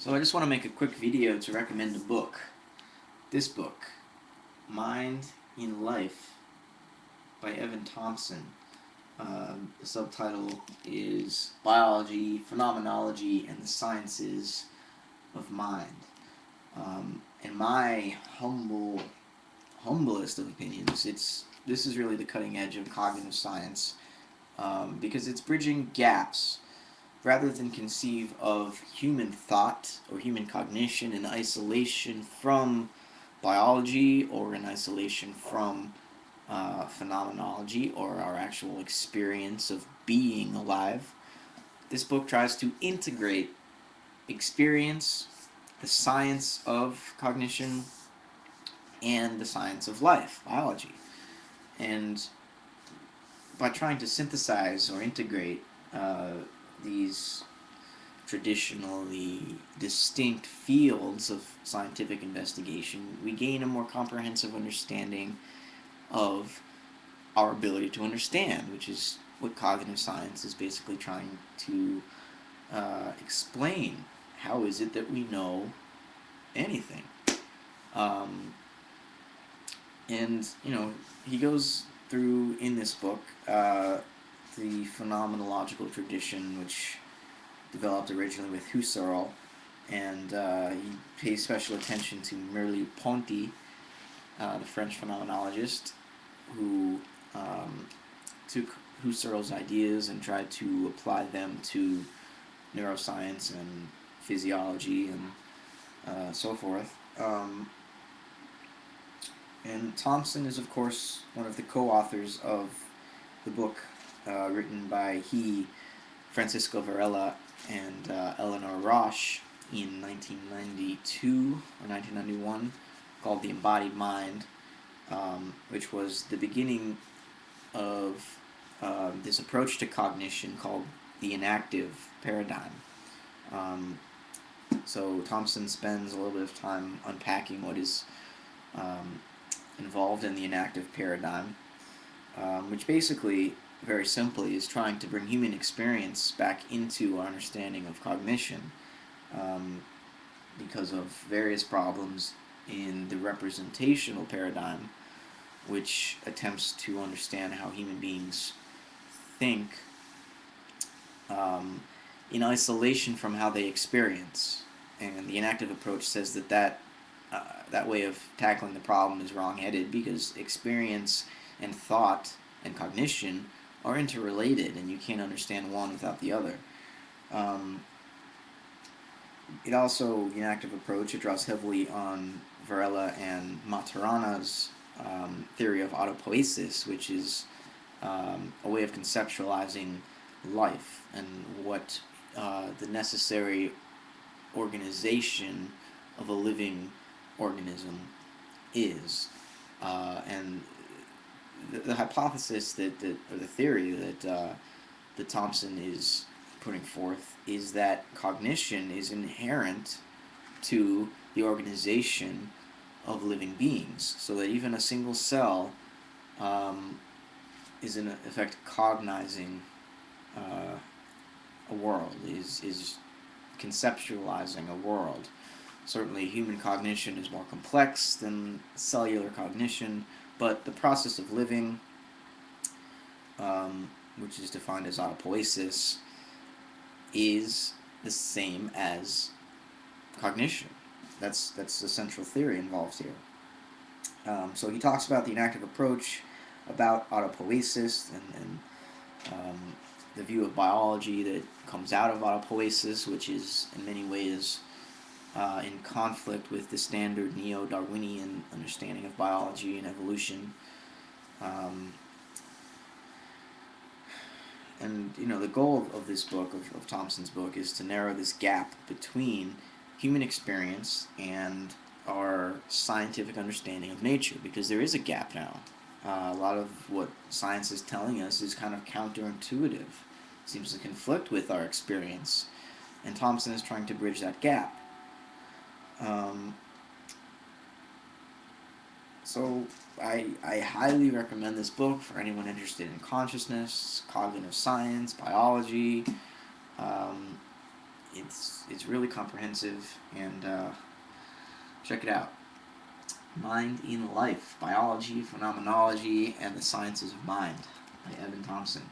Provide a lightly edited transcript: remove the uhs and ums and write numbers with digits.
So I just want to make a quick video to recommend a book. This book, Mind in Life by Evan Thompson. The subtitle is Biology, Phenomenology, and the Sciences of Mind. In my humblest of opinions, this is really the cutting edge of cognitive science because it's bridging gaps rather than conceive of human thought or human cognition in isolation from biology or in isolation from phenomenology or our actual experience of being alive. This book tries to integrate experience, the science of cognition, and the science of life, biology. And by trying to synthesize or integrate these traditionally distinct fields of scientific investigation, we gain a more comprehensive understanding of our ability to understand, which is what cognitive science is basically trying to explain. How is it that we know anything? And, he goes through in this book the phenomenological tradition, which developed originally with Husserl, and he pays special attention to Merleau-Ponty, the French phenomenologist, who took Husserl's ideas and tried to apply them to neuroscience and physiology and so forth. And Thompson is, of course, one of the co-authors of the book written by Francisco Varela, and Eleanor Roche in 1992 or 1991, called The Embodied Mind, which was the beginning of this approach to cognition called the inactive paradigm. So Thompson spends a little bit of time unpacking what is involved in the inactive paradigm, which basically, very simply, is trying to bring human experience back into our understanding of cognition because of various problems in the representational paradigm, which attempts to understand how human beings think in isolation from how they experience. And the inactive approach says that way of tackling the problem is wrong-headed, because experience and thought and cognition are interrelated, and you can't understand one without the other. The inactive approach, it draws heavily on Varela and Maturana's theory of autopoiesis, which is a way of conceptualizing life and what the necessary organization of a living organism is. And the hypothesis or the theory that Thompson is putting forth is that cognition is inherent to the organization of living beings, so that even a single cell is in effect cognizing a world, is conceptualizing a world. Certainly human cognition is more complex than cellular cognition, but the process of living, which is defined as autopoiesis, is the same as cognition. That's the central theory involved here. So he talks about the inactive approach, about autopoiesis, and the view of biology that comes out of autopoiesis, which is in many ways in conflict with the standard neo-Darwinian understanding of biology and evolution. And the goal of this book, of Thompson's book, is to narrow this gap between human experience and our scientific understanding of nature, because there is a gap now. A lot of what science is telling us is kind of counterintuitive. It seems to conflict with our experience, and Thompson is trying to bridge that gap. So I highly recommend this book for anyone interested in consciousness, cognitive science, biology. it's really comprehensive, and check it out. Mind in Life: Biology, Phenomenology, and the Sciences of Mind by Evan Thompson.